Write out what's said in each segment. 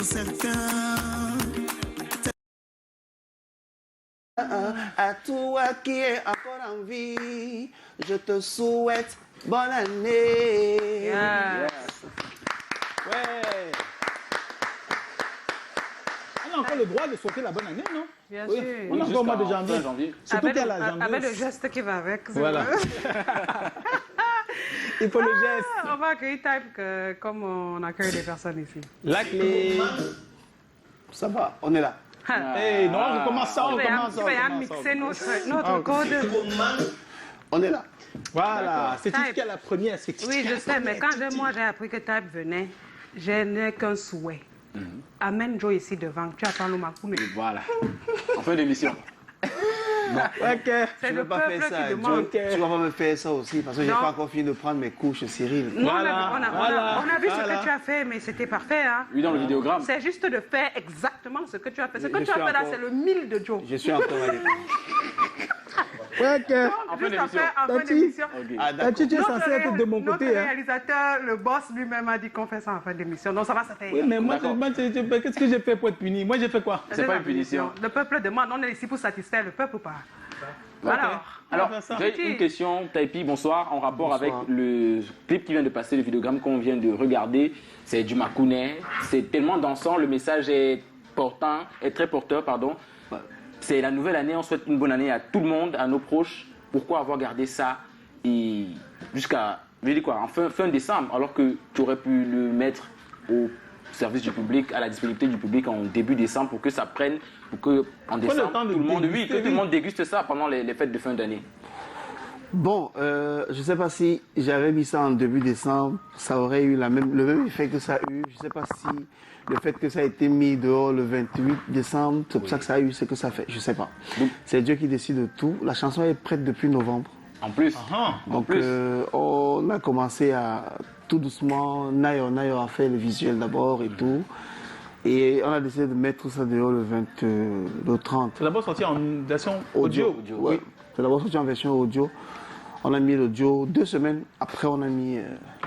certains. À toi qui es encore en vie, je te souhaite bonne année. Yes. Ouais. On a encore le droit de souhaiter la bonne année, non? Bien Oui. sûr. On a encore le mois de janvier. Surtout Avec, qu'à la janvier. avec le geste qui va avec. Voilà. Il faut le geste. On va accueillir Type comme on accueille les personnes ici. La clé. Ça va, on est là. Hey, non, on commence ça, on Tu commence ça. vas mixer notre code. On est là. Voilà, c'est Type. Titi qui a la première. Oui, je sais, mais quand moi j'ai appris que Type venait, je n'ai qu'un souhait. Amène Joe ici devant, tu attends le Makoune. Voilà. En fin d'émission. Ok. C'est Je ne le veux pas peuple faire ça. qui demande. Tu vas pas me faire ça aussi parce que j'ai Non. pas encore fini de prendre mes couches, Cyril. Non, Voilà, on a vu ce que tu as fait, mais c'était parfait. Hein? Oui, dans le vidéogramme. C'est juste de faire exactement ce que tu as fait. Ce que Je tu as suis fait là, encore- c'est le 1000 de Joe. Je suis encore à l'écoute. Ok. En fin Juste d'émission. en fin Tati. d'émission. Ah, Tati, d'accord. tu es censé être de mon Notre côté. Hein. réalisateur, le boss lui-même a dit qu'on fait ça en fin d'émission. Donc ça va se faire. Oui, mais moi, D'accord. qu'est-ce que j'ai fait pour être puni? Moi, j'ai fait quoi? C'est pas une punition. Le peuple demande, on est ici pour satisfaire le peuple ou pas? Alors, Alors, On va faire ça. j'ai une question, Taipi, bonsoir, en rapport Bonsoir. avec le clip qui vient de passer, le vidéogramme qu'on vient de regarder. C'est du Makounet, c'est tellement dansant, le message est portant, est très porteur, pardon. C'est la nouvelle année, on souhaite une bonne année à tout le monde, à nos proches. Pourquoi avoir gardé ça et jusqu'à, je dis quoi, en fin décembre, alors que tu aurais pu le mettre au service du public, à la disponibilité du public en début décembre pour que ça prenne, pour que en décembre, temps de tout le monde, oui, déguster, que tout le oui. monde déguste ça pendant les fêtes de fin d'année. Bon, je ne sais pas si j'avais mis ça en début décembre, ça aurait eu le même effet que ça a eu. Je ne sais pas si le fait que ça a été mis dehors le 28 décembre, c'est pour ça que ça a eu ce que ça fait. Je ne sais pas. C'est Dieu qui décide de tout. La chanson est prête depuis novembre. En plus, Ah, Donc plus. on a commencé à tout doucement, Nayo a fait le visuel d'abord et tout. Et on a décidé de mettre tout ça dehors le 30. c'est d'abord sorti en version audio. Ouais. C'est d'abord sorti en version audio. On a mis l'audio 2 semaines après on a mis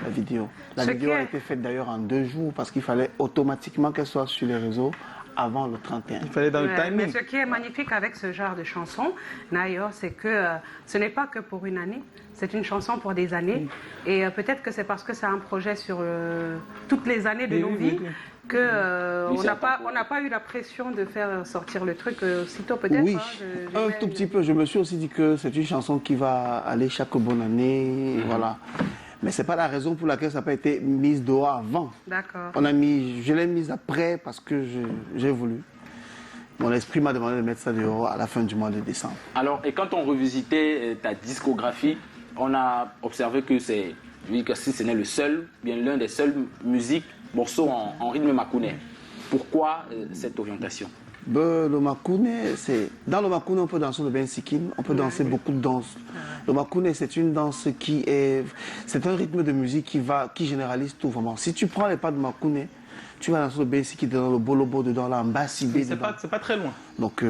la vidéo. La Ce vidéo qui a est- été faite d'ailleurs en 2 jours parce qu'il fallait automatiquement qu'elle soit sur les réseaux avant le 31. Il fallait dans le mais timing. ce qui est magnifique avec ce genre de chanson, d'ailleurs, c'est que ce n'est pas que pour une année, c'est une chanson pour des années. Et peut-être que c'est parce que c'est un projet sur toutes les années de Oui, nos oui, vies oui. que Oui, on c'est n'a un pas, parcours. pas eu la pression de faire sortir le truc aussitôt peut-être. Oui, hein, un tout petit peu. Je me suis aussi dit que c'est une chanson qui va aller chaque bonne année. Voilà. Mais c'est pas la raison pour laquelle ça n'a pas été mise dehors avant. D'accord. Je l'ai mise après parce que j'ai voulu. Mon esprit m'a demandé de mettre ça dehors à la fin du mois de décembre. Alors, et quand on revisitait ta discographie, on a observé que c'est, oui, que si ce n'est le seul, bien l'un des seuls morceaux en rythme makounet. Pourquoi cette orientation? Le Makouné, dans le Makouné, on peut danser le bensikin, on peut danser beaucoup de danses. Le Makouné, c'est une danse c'est un rythme de musique qui généralise tout vraiment. Si tu prends les pas de Makouné, tu vas danser le bensikin dedans, le bolobo dedans, la mbasibé C'est dedans. pas très loin. Donc,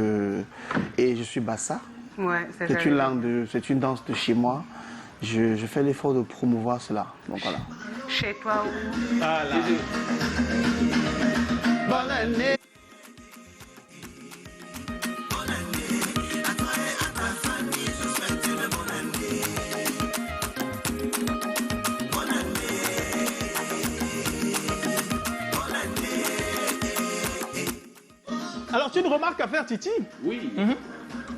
et je suis bassa. Ouais, C'est une danse de chez moi. Je fais l'effort de promouvoir cela. Donc voilà. Chez toi ou Ah là. Bonne année. Alors, tu as une remarque à faire, Titi? Oui.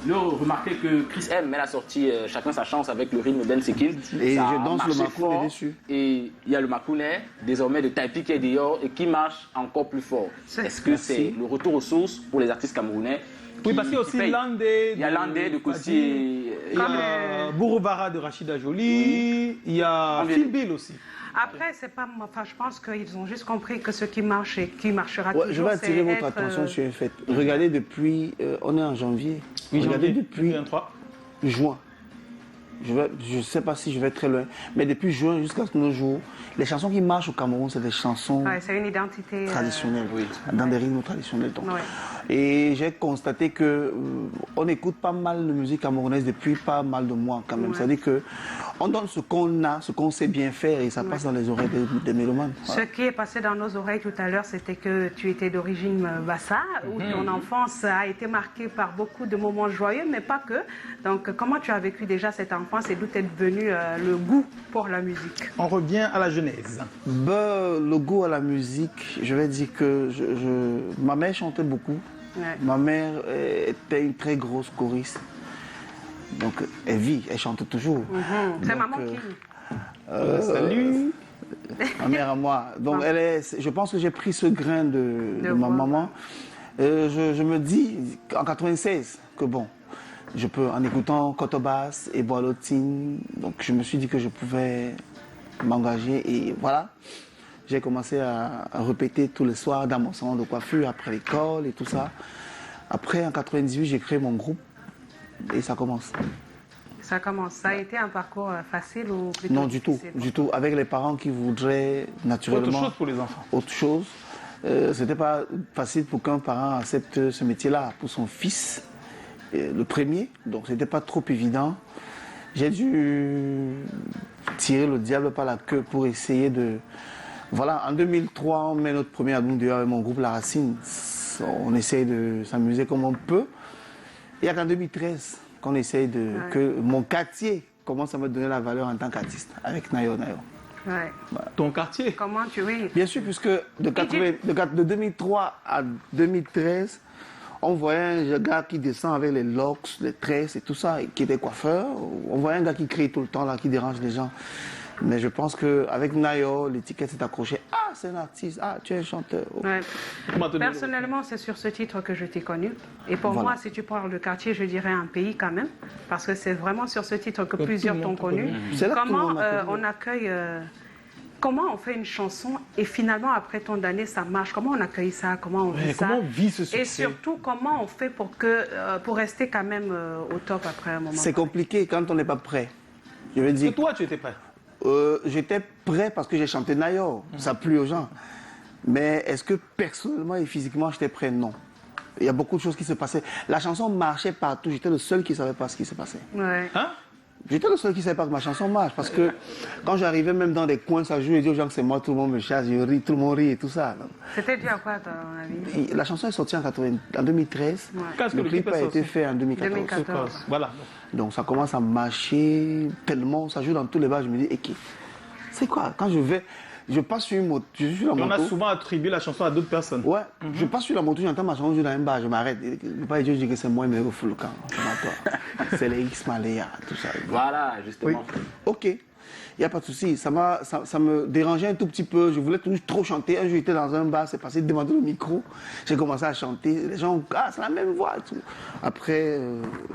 Le remarquez que Chris M, elle a sorti Chacun sa chance avec le rythme Ben Sekin. Et Ça je a danse le marché Makouné fort. dessus. Et il y a le Makounet, désormais de Taipi qui est dehors et qui marche encore plus fort. Est-ce que c'est le retour aux sources pour les artistes camerounais? Oui, parce qu'il y a aussi Landé. Il y a Landé de Kossi. Il y a Bourouvara de Rachida Jolie. Il y a Phil Bill aussi. Après, c'est pas, enfin, je pense qu'ils ont juste compris que ce qui marche et qui marchera Ouais, toujours, je vais attirer c'est votre être, attention sur un fait. Regardez depuis, on est en janvier. Oui, Regardez janvier depuis 2023. juin. Je ne sais pas si je vais très loin, mais depuis juin jusqu'à nos jours, les chansons qui marchent au Cameroun, c'est des chansons Ouais, c'est une identité. traditionnelles, dans des rythmes traditionnels. Donc. Ouais. Et j'ai constaté que on écoute pas mal de musique camerounaise depuis pas mal de mois quand même. Ouais. C'est-à-dire que on donne ce qu'on a, ce qu'on sait bien faire et ça passe dans les oreilles des mélomanes. Ce qui est passé dans nos oreilles tout à l'heure, c'était que tu étais d'origine Bassa, où ton enfance a été marquée par beaucoup de moments joyeux, mais pas que. Donc, comment tu as vécu déjà cette enfance et d'où est venu le goût pour la musique? On revient à la genèse. Ben, le goût à la musique, je vais dire que ma mère chantait beaucoup. Ouais. Ma mère était une très grosse choriste. Donc, elle vit, elle chante toujours. C'est Donc, maman qui... Salut ma mère à moi. Donc, je pense que j'ai pris ce grain de ma voix. maman. Je me dis, en 96, que bon, je peux, en écoutant Cotobas et Boalotine, donc je me suis dit que je pouvais m'engager et voilà. J'ai commencé à répéter tous les soirs dans mon salon de coiffure, après l'école et tout ça. Après, en 98, j'ai créé mon groupe et ça commence. Ça commence. Ça a été un parcours facile ou plutôt Non, du tout, difficile? du tout. Avec les parents qui voudraient naturellement... Autre chose pour les enfants. Autre chose. C'était pas facile pour qu'un parent accepte ce métier-là pour son fils, le premier. Donc, c'était pas trop évident. J'ai dû tirer le diable par la queue pour essayer de... Voilà, en 2003, on met notre premier album dehors avec mon groupe La Racine. On essaye de s'amuser comme on peut. Et en 2013, qu'on essaye que mon quartier commence à me donner la valeur en tant qu'artiste, avec Nayo Nayo. Ouais. Ton quartier. Comment tu... Oui. Bien sûr, puisque de 2003 à 2013, on voyait un gars qui descend avec les locks, les tresses et tout ça, et qui était coiffeur. On voyait un gars qui crie tout le temps, là, qui dérange les gens. Mais je pense qu'avec Nayo, l'étiquette s'est accrochée. Ah, c'est un artiste. Ah, tu es un chanteur. Oh. Ouais. Comment te donner le- Personnellement, c'est sur ce titre que je t'ai connu. Et pour Voilà. moi, si tu parles de quartier, je dirais un pays quand même. Parce que c'est vraiment sur ce titre que tout plusieurs le t'ont monde t'a connu. connu. C'est là que tout le Comment monde m'a connu. on accueille... comment on fait une chanson et finalement, après tant d'années, ça marche? Comment on accueille ça? Comment on vit Ouais, ça? comment on vit ce succès? Et surtout, comment on fait pour rester quand même au top après un moment? C'est compliqué quand on n'est pas prêt. Je veux Est-ce dire, que toi, tu étais prêt? j'étais prêt parce que j'ai chanté Nayo. Ça a plu aux gens. Mais est-ce que personnellement et physiquement, j'étais prêt? Non. Il y a beaucoup de choses qui se passaient. La chanson marchait partout. J'étais le seul qui ne savait pas ce qui se passait. Ouais. Hein? J'étais le seul qui ne savait pas que ma chanson marche. Parce que quand j'arrivais même dans des coins, ça joue et dit aux gens que c'est moi, tout le monde me chasse, je ris, tout le monde rit et tout ça. C'était dû à quoi, à ton avis? Et la chanson est sortie en 2013. Ouais. Qu'est-ce que Le le clip clip est a été sorti? fait en 2014. 2014. Voilà. Donc ça commence à marcher tellement, ça joue dans tous les bars. Je me dis, ok, c'est quoi? Quand je passe sur une moto, je suis sur la Et on a moto. souvent attribué la chanson à d'autres personnes. Ouais, je passe sur la moto, j'entends ma chanson, je suis dans un bar, je m'arrête. Le pas je dis que c'est moi, mais au full camp. C'est pas toi. C'est les X Malaya, tout ça. Voilà, justement. Ok, il n'y a pas de souci. Ça me dérangeait un tout petit peu. Je voulais toujours trop chanter. Un jour, j'étais dans un bar, c'est passé, demander le micro. J'ai commencé à chanter. Les gens, ah, c'est la même voix et tout. Après,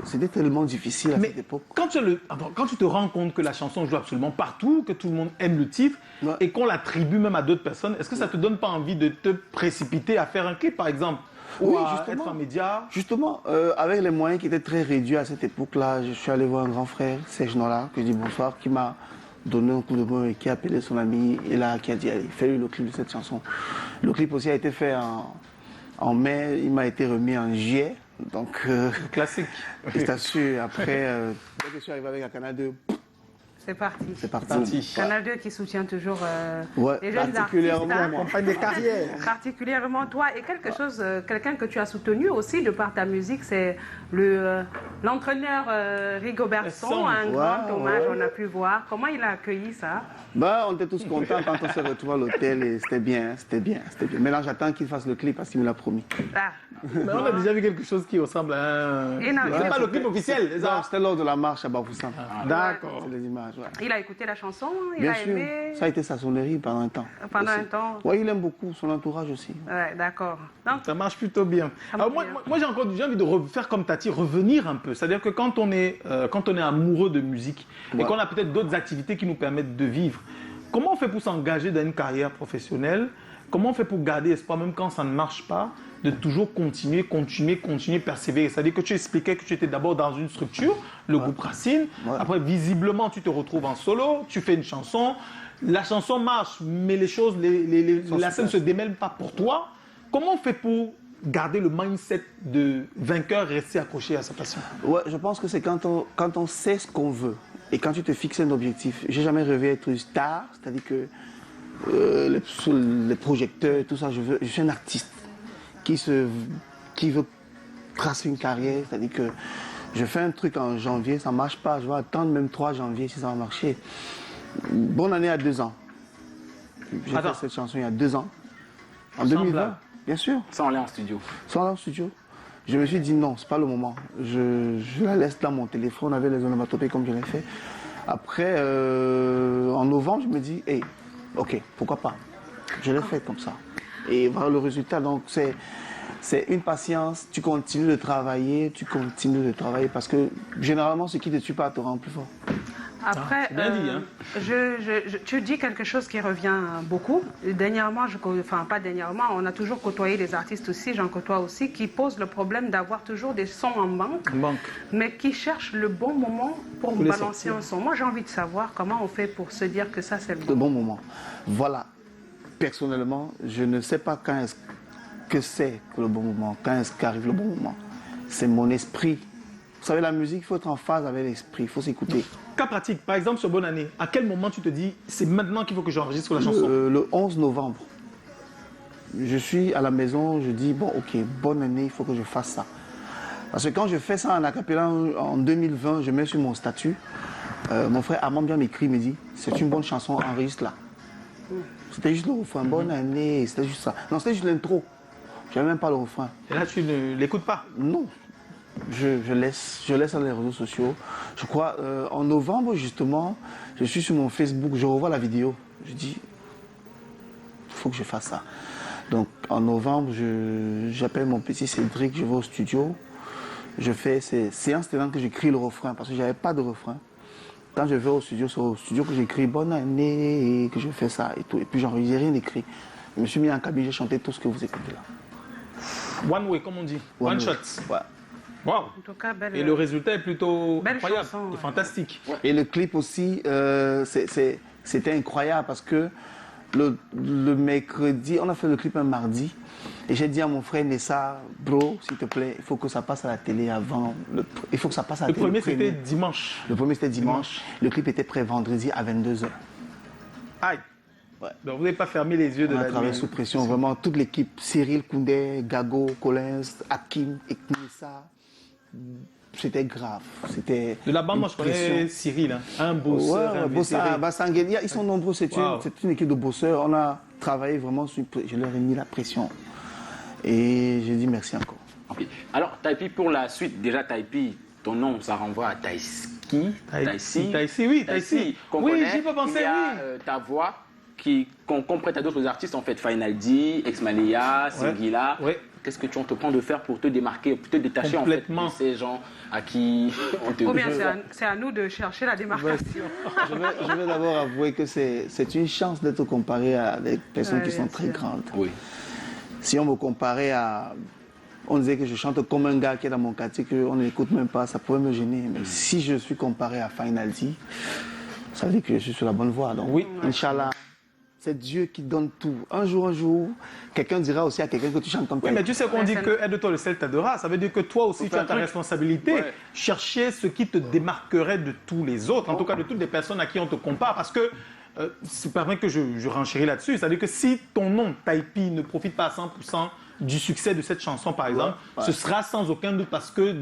c'était tellement difficile à Mais cette époque. quand tu te rends compte que la chanson joue absolument partout, que tout le monde aime le titre, Ouais. et qu'on l'attribue même à d'autres personnes, est-ce que ça te donne pas envie de te précipiter à faire un clip, par exemple? Oui, Ou à justement. être un média? Justement, avec les moyens qui étaient très réduits à cette époque-là, je suis allé voir un grand frère, Serge Nola, que je dis bonsoir, qui m'a donné un coup de main et qui a appelé son ami et là qui a dit allez, fais-lui le clip de cette chanson. Le clip aussi a été fait en mai, il m'a été remis en juillet. Donc, Classique. je t'assure, après, dès que je suis arrivé avec la Canal 2, C'est parti. c'est parti. Parti. Canal 2 qui soutient toujours Ouais, les jeunes particulièrement artistes. moi. Campagne de carrière. Particulièrement toi. Et quelqu'un que tu as soutenu aussi de par ta musique, c'est l'entraîneur Rigobertson. Son. Un grand Ouais, hommage, ouais. on a pu voir. Comment il a accueilli ça? Bah, on était tous contents quand on s'est retrouvés à l'hôtel et c'était bien, c'était bien, c'était bien. Maintenant, j'attends qu'il fasse le clip parce qu'il me l'a promis. Ah. Mais on a déjà vu quelque chose qui ressemble à un... Et non, C'est pas le c'était- clip officiel, les Non, arts. c'était lors de la marche à Bafoussam. D'accord. C'est les images, ouais. Il a écouté la chanson, il Bien a sûr, aimé. ça a été sa sonnerie pendant un temps. Pendant aussi. un temps. Oui, il aime beaucoup, son entourage aussi. Ouais, d'accord. Donc, Ça marche plutôt bien. Ça Alors marche moi, bien. moi, j'ai envie de faire comme Tati, revenir un peu. C'est-à-dire que quand on est amoureux de musique et Ouais. qu'on a peut-être d'autres activités qui nous permettent de vivre, comment on fait pour s'engager dans une carrière professionnelle? Comment on fait pour garder espoir même quand ça ne marche pas? De toujours continuer, persévérer. C'est-à-dire que tu expliquais que tu étais d'abord dans une structure, le groupe Racine. Ouais. Après, visiblement, tu te retrouves en solo, tu fais une chanson. La chanson marche, mais les choses, la scène ne se démêle pas pour toi. Comment on fait pour garder le mindset de vainqueur et rester accroché à sa passion? Ouais, je pense que c'est quand on sait ce qu'on veut et quand tu te fixes un objectif. J'ai jamais rêvé être une star, c'est-à-dire que sous les projecteurs, tout ça, je suis un artiste qui veut tracer une carrière, c'est-à-dire que je fais un truc en janvier, ça ne marche pas, je vais attendre même 3 janvier si ça va marcher. Bonne année à 2 ans. J'ai fait cette chanson il y a 2 ans. En 2020, bien sûr. Ça, on l'est en studio. Sans aller en studio. Je me suis dit non, c'est pas le moment. Je la laisse dans mon téléphone avec les onomatopées comme je l'ai fait. Après, en novembre, je me dis, hey, ok, pourquoi pas. Je l'ai fait comme ça. Et voilà le résultat. Donc c'est une patience. Tu continues de travailler, parce que généralement, ce qui ne te tue pas te rend plus fort. Après, bien dit, hein. tu dis quelque chose qui revient beaucoup. Dernièrement, pas dernièrement, on a toujours côtoyé des artistes aussi, j'en côtoie aussi, qui posent le problème d'avoir toujours des sons en banque, mais qui cherchent le bon moment pour balancer un son. Moi, j'ai envie de savoir comment on fait pour se dire que ça, c'est le bon moment. Voilà. Personnellement, je ne sais pas quand est-ce que c'est le bon moment, quand est-ce qu'arrive le bon moment. C'est mon esprit. Vous savez, la musique, il faut être en phase avec l'esprit, il faut s'écouter. Cas pratique, par exemple sur Bonne Année, à quel moment tu te dis c'est maintenant qu'il faut que j'enregistre la chanson? Le 11 novembre. Je suis à la maison, je dis bon ok, bonne année, il faut que je fasse ça. Parce que quand je fais ça en acapella en 2020, je mets sur mon statut, mon frère Amambia m'écrit, me dit c'est une bonne chanson, enregistre-la. C'était juste le refrain, bonne année, c'était juste ça. Non, c'était juste l'intro. Je n'avais même pas le refrain. Et là tu ne l'écoutes pas? Non. Je laisse dans les réseaux sociaux. Je crois, en novembre, justement, je suis sur mon Facebook, je revois la vidéo. Je dis, il faut que je fasse ça. Donc, en novembre, j'appelle mon petit Cédric, je vais au studio. Je fais ces séances là que j'écris le refrain, parce que je n'avais pas de refrain. Quand je vais au studio, c'est au studio que j'écris bonne année, et que je fais ça et tout. Et puis, j'ai rien écrit. Je me suis mis en cabine, j'ai chanté tout ce que vous écoutez là. One way, comme on dit. One shot. Ouais. Wow. En tout cas, Et le résultat est plutôt incroyable, chanson, et fantastique. Et le clip aussi, c'était incroyable parce que le mercredi, on a fait le clip un mardi. Et j'ai dit à mon frère Nessa, bro, s'il te plaît, il faut que ça passe à la télé avant. Il faut que ça passe à la télé. Le premier, c'était dimanche. Le premier, c'était dimanche. Le clip était prêt vendredi à 22h. Aïe. Ouais. Donc vous n'avez pas fermé les yeux de On la a travaillé nuit. sous pression, vraiment toute l'équipe, Cyril Koundé, Gago, Collins, Hakim, Eknissa. C'était grave. C'était De la bande, moi je connais Cyril, hein. Un bosseur, un vétéré. Bassangeli, ils sont nombreux, c'est une équipe de bosseurs. On a travaillé vraiment, je leur ai mis la pression. Et j'ai dit merci encore. Ok. Alors, Taipi, pour la suite, déjà Taipi, ton nom, ça renvoie à Taïski. Taïsi. Qu'on Oui, connaît. j'y ai pas pensé, Il y a oui. ta voix qu'on prête à d'autres artistes, en fait, Finaldi, Exmalia, Singila. Ouais. Qu'est-ce que tu entreprends de faire pour te démarquer, pour te détacher en fait Complètement. de ces gens à qui on te Ou bien c'est à nous de chercher la démarcation. Je vais d'abord avouer que c'est une chance d'être comparé à des personnes qui sont très grandes. Oui. Si on me comparait à... On disait que je chante comme un gars qui est dans mon quartier, qu'on n'écoute même pas, ça pourrait me gêner. Mais si je suis comparé à Finaldi, ça veut dire que je suis sur la bonne voie. Donc, Oui. Inch'Allah, c'est Dieu qui donne tout. Un jour, quelqu'un dira aussi à quelqu'un que tu chantes comme Oui, mais tu sais qu'on dit c'est que aide-toi le ciel t'aidera. Ça veut dire que toi aussi, tu as ta responsabilité. Ouais. Chercher ce qui te démarquerait de tous les autres, en tout cas de toutes les personnes à qui on te compare. Parce que, c'est pas vrai que je renchéris là-dessus. C'est-à-dire que si ton nom, Taipi, ne profite pas à 100% du succès de cette chanson, par exemple, ce sera sans aucun doute parce que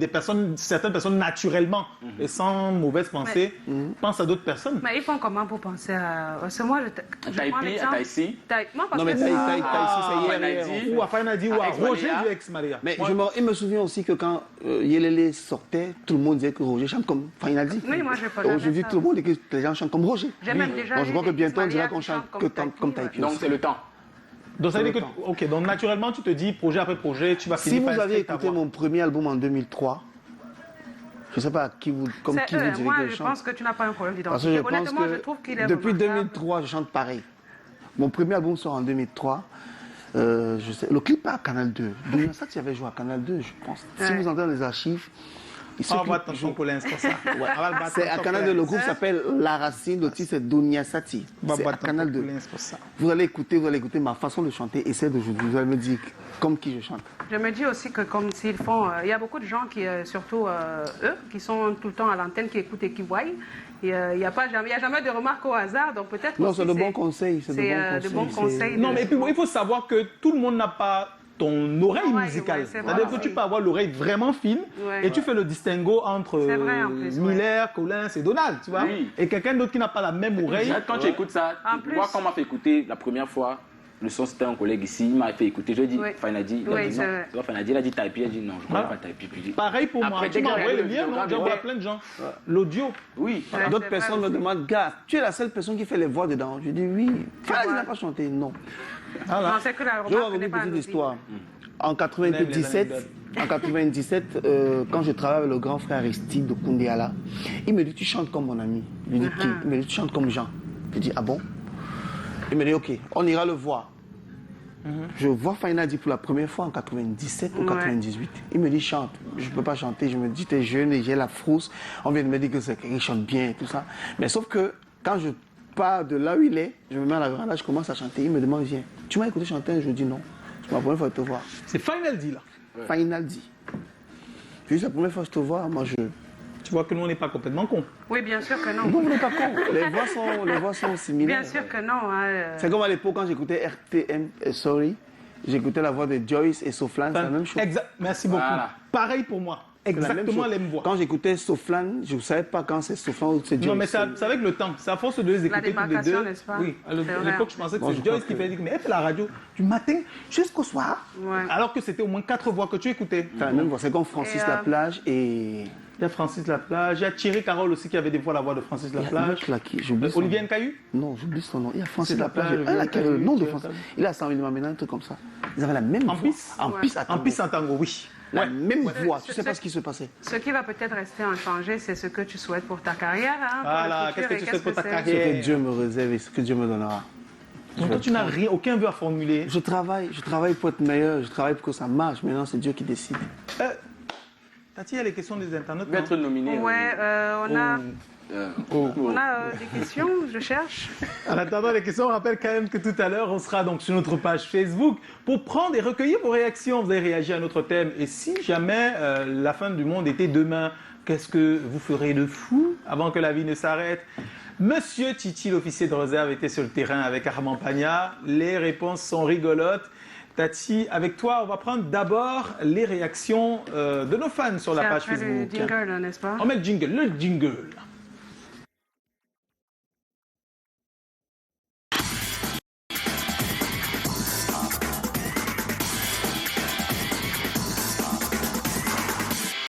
certaines personnes, naturellement, et sans mauvaise pensée, pensent à d'autres personnes. Mais ils font comment pour penser à... Parce que moi, je prends Taipi, à l'exemple... Taïsi. Non, parce Non, mais que Taïsi, c'est hier. Finaldi. Ou à Finaldi ou à Ex-Maria. Roger du ex-Maria. Mais il me souviens aussi que quand Yelele sortait, tout le monde disait que Roger chante comme Finaldi. Oui, moi, je pas Aujourd'hui, ça. tout le monde dit que les gens chantent comme Roger. J'ai même déjà Donc je vu crois que des bientôt on Ex-Maria dira qu'on qui chante chantent comme Taipi. Donc aussi. c'est le temps. Donc ça veut dire le que, temps. ok, donc naturellement tu te dis projet après projet, tu vas Si finir vous par avez inscrire ta écouté voix. mon premier album en 2003, je ne sais pas qui vous direz Moi, que je je chante. pense que tu n'as pas un problème Parce que d'identité. je pense Honnêtement, je que trouve qu'il est depuis remarquable. 2003, je chante pareil. Mon premier album sort en 2003. Le clip est à Canal 2. Ça, tu avais joué à Canal 2, je pense. Si Ouais. vous entendez les archives, Il On va s'occupe- voir attention Colin, c'est pour ça. On va le battre C'est à encore, Canal 2, Colin. le groupe s'appelle La Racine, le titre c'est Dunia Sati. On va C'est à battre Canal encore 2. Colin, c'est pour ça. Vous allez écouter ma façon de chanter et celle d'aujourd'hui. Vous allez me dire comme qui je chante. Je me dis aussi que comme s'ils font, il y a beaucoup de gens qui, surtout eux, qui sont tout le temps à l'antenne, qui écoutent et qui voient. Il n'y a jamais de remarques au hasard, donc peut-être Non, aussi c'est de bons conseils. C'est de bons conseils. Non, mais puis, il faut savoir que tout le monde n'a pas ton oreille Ouais, musicale. ouais, c'est vrai. C'est-à-dire que tu peux avoir l'oreille vraiment fine Ouais. et tu fais le distinguo entre C'est vrai, en plus, ouais. Miller, Collins et Donald, tu vois. Oui. Et quelqu'un d'autre qui n'a pas la même oreille. Déjà, quand tu écoutes ça, En tu plus- vois quand on m'a fait écouter la première fois, le son c'était un collègue ici, il m'a fait écouter, je lui ai dit, Oui. Fanadi, il a Oui, dit c'est non. vrai. Tu vois, Fanadi, il a dit Taipi, il a dit non, je ne connais Ah. pas Taipi. Puis je dis, Pareil pour moi. Après, Tu dès m'as que envoyé le j'ai lien, regardé non? le J'ai envoyé à vidéogramme, plein de gens. L'audio. oui. Ouais, D'autres c'est personnes vrai me aussi. demandent, gars, tu es la seule personne qui fait les voix dedans. Je dis oui. Fanadi n'a pas chanté, non. Voilà. Non, c'est que la Je vais remarque vous n'est une pas petite anodine. histoire. En On aime les 97, quand je travaille avec le grand frère Aristide de Koundiala, il me dit tu chantes comme mon ami. Je lui dis qui? Il me dit tu chantes comme Jean. Je dis ah bon? Il me dit ok, on ira le voir. Je vois Fainadi pour la première fois en 97 ou Ouais. 98. Il me dit chante. Je ne peux pas chanter. Je me dis t'es jeune et j'ai la frousse. On vient de me dire que c'est quelqu'un qui chante bien et tout ça. Mais sauf que quand je pars de là où il est, je me mets à la véranda, je commence à chanter. Il me demande viens. Tu m'as écouté chanter? Je dis non. C'est ma première fois de te voir. C'est Final D là. Fainaldi. Puis c'est la première fois que je te vois, moi je... Tu vois que nous, on n'est pas complètement cons. Oui, bien sûr que non. Non, vous n'êtes pas con. Les voix sont similaires. Bien sûr que non. Hein. C'est comme à l'époque quand j'écoutais RTM, sorry, j'écoutais la voix de Joyce et Soflan, c'est la même chose. Merci beaucoup. Voilà. Pareil pour moi. C'est la même Exactement chose. la même voix. Quand j'écoutais Soflan, je ne savais pas quand c'est Soflan ou c'est Joyce. Non, mais c'est avec le temps. C'est à force de les écouter toutes les démarcation, deux. n'est-ce pas? Oui, à C'est vrai. l'époque, je pensais que Bon, c'est je Joyce crois qui fait, mais elle fait la radio du matin jusqu'au soir. Ouais. Alors que c'était au moins 4 voix que tu écoutais. C'est la même voix. C'est comme Francis Et, Laplage et... Il y a Francis Laplage, il y a Thierry Carole aussi qui avait des fois la voix de Francis Il y a Laplage. l'autre là qui... J'oublie son Olivier nom. Nkayu. Non, j'oublie son nom. Il y a Francis C'est Laplage. Laplage, Elle a quel Olivier nom de Nkayu, Francis? Thierry Il a 100 000 maintenant, un truc comme ça. Ils avaient la même En voix. pisse En pisse, En piste en tango, oui. La même voix. Ce- Tu sais pas ce- ce qui se passait. Ce qui va peut-être rester inchangé, c'est ce que tu souhaites pour ta carrière. Hein, pour Voilà, le futur, qu'est-ce que et tu souhaites pour ta c'est? Ce carrière? que Dieu me réserve et ce que Dieu me donnera. Donc toi, tu n'as rien, aucun vœu à formuler. Je travaille pour être meilleur, je travaille pour que ça marche. Maintenant, c'est Dieu qui décide. Tati, il y a les questions des internautes. Je vais être nominé. Ouais, on a des questions, je cherche. En attendant les questions, on rappelle quand même que tout à l'heure, on sera donc sur notre page Facebook pour prendre et recueillir vos réactions. Vous avez réagi à notre thème. Et si jamais la fin du monde était demain, qu'est-ce que vous ferez de fou avant que la vie ne s'arrête? Monsieur Titi, l'officier de réserve, était sur le terrain avec Armand Pagna. Les réponses sont rigolotes. Tati, avec toi, on va prendre d'abord les réactions de nos fans sur la C'est page après le Facebook. jingle, n'est-ce pas? On met le jingle.